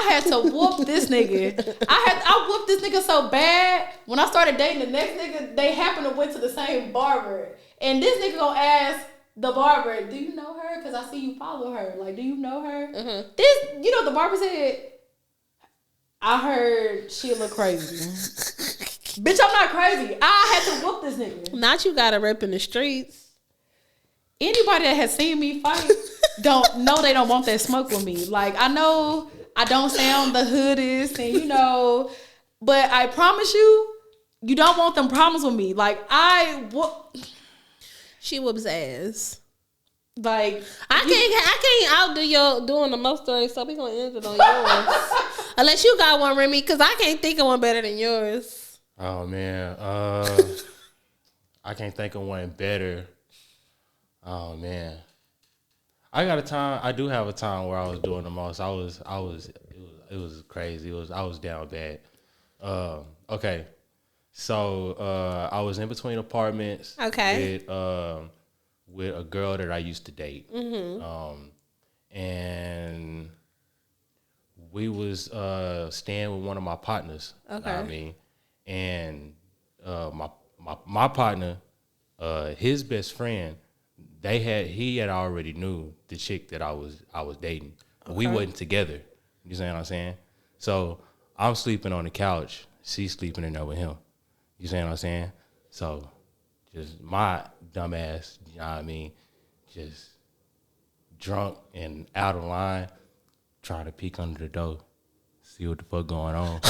had to whoop this nigga. I whooped this nigga so bad. When I started dating the next nigga, they happened to went to the same barber, and this nigga gonna ask the barber, "Do you know her? Because I see you follow her. Like, do you know her?" Mm-hmm. This, you know, what the barber said. I heard she look crazy. Bitch, I'm not crazy. I had to whoop this nigga. Not you got a rep in the streets. Anybody that has seen me fight don't know they don't want that smoke with me. Like, I know I don't sound the hoodest and you know, but I promise you, you don't want them problems with me. Like, she whoops ass. Like, I can't outdo your doing the most stories, so we gonna end it on yours. Unless you got one, Remy, because I can't think of one better than yours. Oh man, I can't think of one better. Oh man, I got a time. I do have a time where I was doing the most. It was crazy. I was down bad. Okay, so I was in between apartments. Okay. With a girl that I used to date. Mm-hmm. And we was staying with one of my partners. Okay. You know what I mean? And my partner, his best friend, he had already knew the chick that I was dating. Okay. We wasn't together. You see what I'm saying? So I'm sleeping on the couch. She's sleeping in there with him. You see what I'm saying? So just my dumb ass, you know what I mean, just drunk and out of line, trying to peek under the door, see what the fuck going on.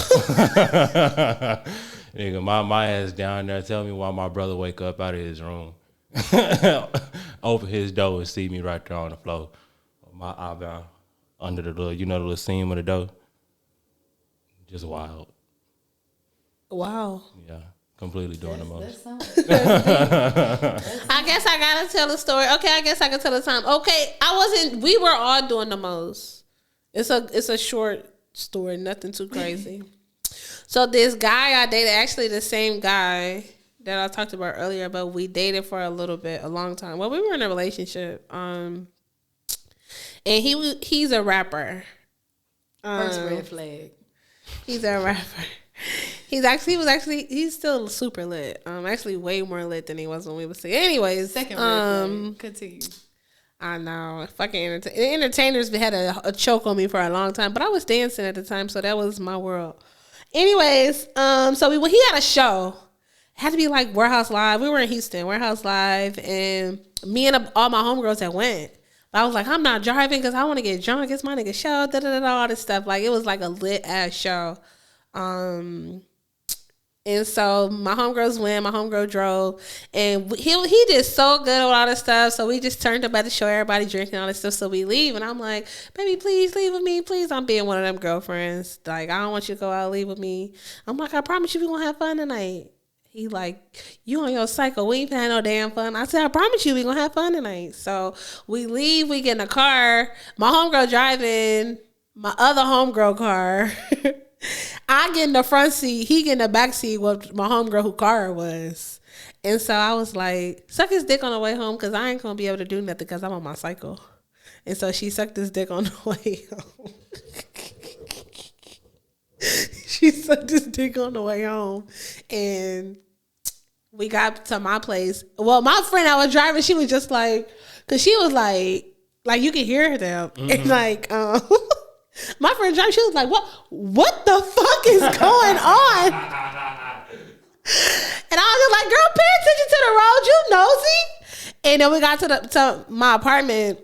Nigga, my ass down there, tell me why my brother wake up out of his room, open his door and see me right there on the floor. My eyebrow under the little, the little seam of the door. Just wild. Wow. Yeah. Completely doing the most. I guess I gotta tell a story. Okay, I guess I can tell a time. Okay, we were all doing the most. It's a short story, nothing too crazy. So this guy I dated, actually the same guy that I talked about earlier, but we dated for a long time. Well, we were in a relationship. And he's a rapper. First red flag. He's a rapper. He's still super lit. Actually way more lit than he was when we was together. Anyways, second red flag. Continue. I know. Fucking entertainers had a choke on me for a long time, but I was dancing at the time, so that was my world. Anyways, so when he had a show, it had to be like Warehouse Live. We were in Houston, Warehouse Live, and me and all my homegirls that went. But I was like, I'm not driving because I want to get drunk. It's my nigga show. All this stuff. Like, it was like a lit ass show. And so my homegirls went, my homegirl drove, and he did so good with all this stuff. So we just turned up at the show, everybody drinking all this stuff. So we leave, and I'm like, baby, please leave with me, please. I'm being one of them girlfriends. Like, I don't want you to go out, leave with me. I'm like, I promise you we gonna have fun tonight. He like, you on your cycle, we ain't had no damn fun. I said, I promise you we gonna have fun tonight. So we leave, we get in a car, my homegirl driving, my other homegirl car. I get in the front seat, he get in the back seat with my homegirl who car it was. And so I was like, suck his dick on the way home because I ain't going to be able to do nothing because I'm on my cycle. And so she sucked his dick on the way home. she sucked his dick on the way home, and we got to my place. Well, my friend I was driving, she was just like, cause she was like you could hear them, and like my friend driving, she was like, what the fuck is going on? And I was just like, girl, pay attention to the road, you nosy. And then we got to my apartment,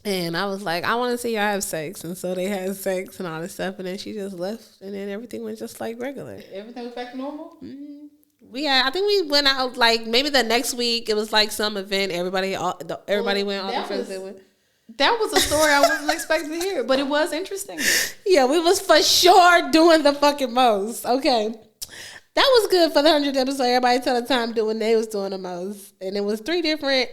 and I was like, I want to see y'all have sex. And so they had sex and all this stuff, and then she just left, and then everything was just like regular. Everything was back to normal? Mm-hmm. I think we went out like maybe the next week. It was like some event. Everybody went. All the friends that went. That was a story I wasn't expecting to hear, but it was interesting. Yeah, we was for sure doing the fucking most. Okay. That was good for the 100th episode. Everybody tell the time doing they was doing the most. And it was 3 different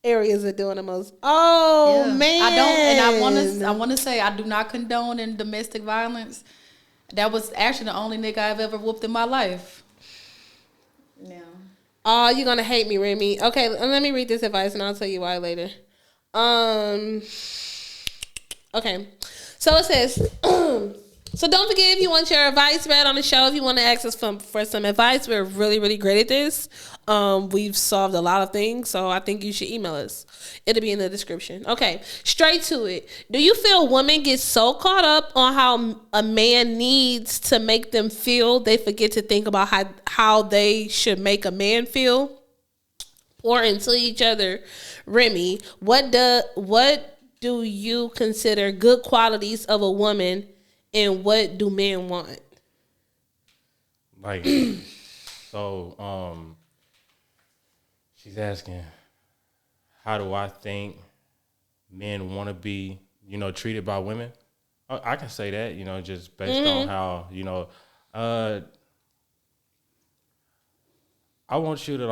areas of doing the most. Oh yeah. Man. I wanna say I do not condone in domestic violence. That was actually the only nigga I've ever whooped in my life. Yeah. Oh, you're gonna hate me, Remy. Okay, let me read this advice and I'll tell you why later. Okay. So it says so don't forget, if you want your advice read on the show, if you want to ask us for some advice, we're really, really great at this. We've solved a lot of things, so I think you should email us. It'll be in the description. Okay, straight to it. Do you feel women get so caught up on how a man needs to make them feel, they forget to think about how they should make a man feel? Pour into each other. Remy, what do you consider good qualities of a woman? And what do men want? Like, so, she's asking, how do I think men want to be, treated by women? I can say that, just based on how, I want you to,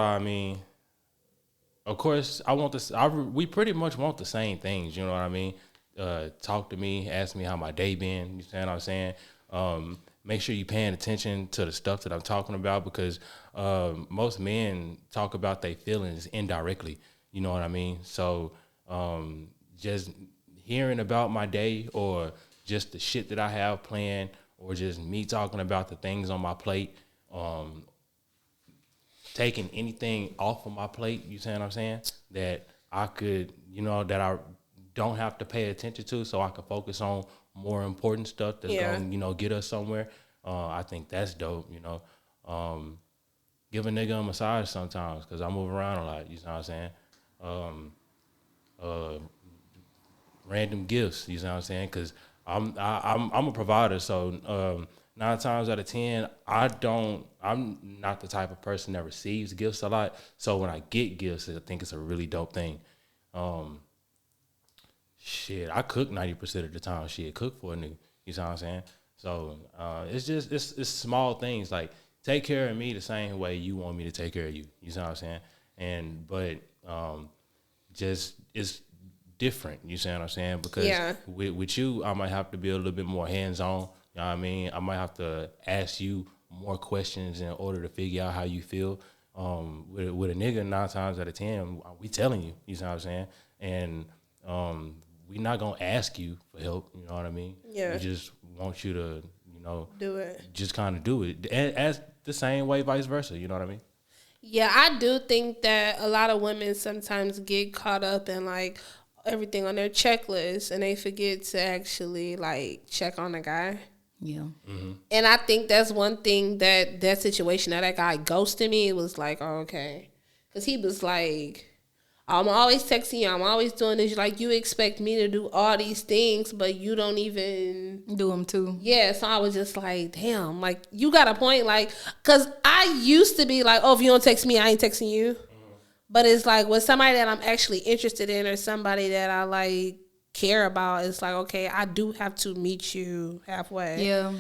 of course, I want this. We pretty much want the same things, you know what I mean? Talk to me, ask me how my day been. You know what I'm saying? Make sure you're paying attention to the stuff that I'm talking about, because most men talk about their feelings indirectly. You know what I mean? So just hearing about my day, or just the shit that I have planned, or just me talking about the things on my plate, taking anything off of my plate, you see what I'm saying? That I could, that I don't have to pay attention to, so I can focus on more important stuff that's gonna, get us somewhere. I think that's dope, Give a nigga a massage sometimes, because I move around a lot, you know what I'm saying? Random gifts, you know what I'm saying? Because I'm a provider, so 9 times out of 10, I'm not the type of person that receives gifts a lot. So when I get gifts, I think it's a really dope thing. Shit, I cook 90% of the time. Shit, cook for a nigga. You know what I'm saying? So it's small things, like take care of me the same way you want me to take care of you. You know what I'm saying? But just it's different. You see what I'm saying? Because with you, I might have to be a little bit more hands on. You know what I mean? I might have to ask you more questions in order to figure out how you feel. With a nigga, 9 times out of 10, we telling you. You know what I'm saying? And we not gonna ask you for help, you know what I mean? Yeah. We just want you to, do it. Just kind of do it. As the same way, vice versa, you know what I mean? Yeah, I do think that a lot of women sometimes get caught up in like everything on their checklist, and they forget to actually like check on the guy. Yeah. Mm-hmm. And I think that's one thing that situation that guy ghosted me, it was like, oh, okay. Because he was like, I'm always texting you. I'm always doing this. Like, you expect me to do all these things, but you don't even do them too. Yeah. So I was just like, damn, like, you got a point. Like, because I used to be like, oh, if you don't text me, I ain't texting you. Mm-hmm. But it's like with somebody that I'm actually interested in, or somebody that I like care about, it's like, okay, I do have to meet you halfway. Yeah.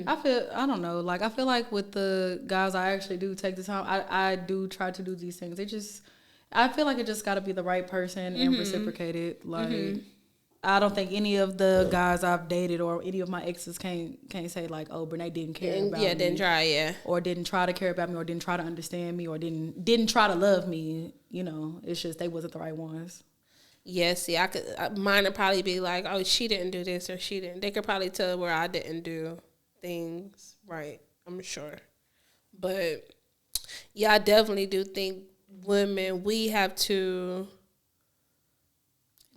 I don't know. Like, I feel like with the guys I actually do take the time, I do try to do these things. I feel like it just got to be the right person and reciprocated. Like, I don't think any of the guys I've dated or any of my exes can't say like, oh, Brene didn't care about me. Yeah, didn't try, or didn't try to care about me, or didn't try to understand me, or didn't try to love me. It's just they wasn't the right ones. Yeah, see, I could mine would probably be like, oh, she didn't do this, or she didn't. They could probably tell where I didn't do things right, I'm sure. But yeah, I definitely do think women, we have to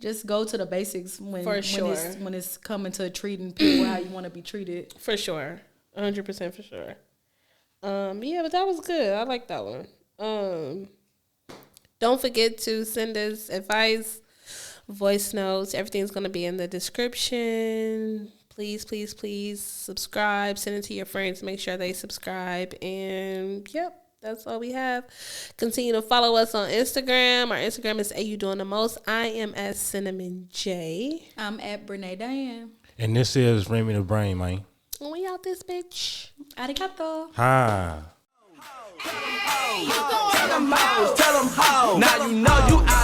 just go to the basics when it's coming to treating people how you want to be treated. For sure. 100% for sure. Yeah, but that was good. I like that one. Don't forget to send us advice, voice notes. Everything's going to be in the description. Please, please, please subscribe. Send it to your friends. Make sure they subscribe. And, yep, that's all we have. Continue to follow us on Instagram. Our Instagram is AYouDoingTheMost. I am at Cinnamon J. I'm at Brene Diane. And this is Remy the Brain, man. We out this bitch. Arigato. Ha. Tell them how. Now you know you out.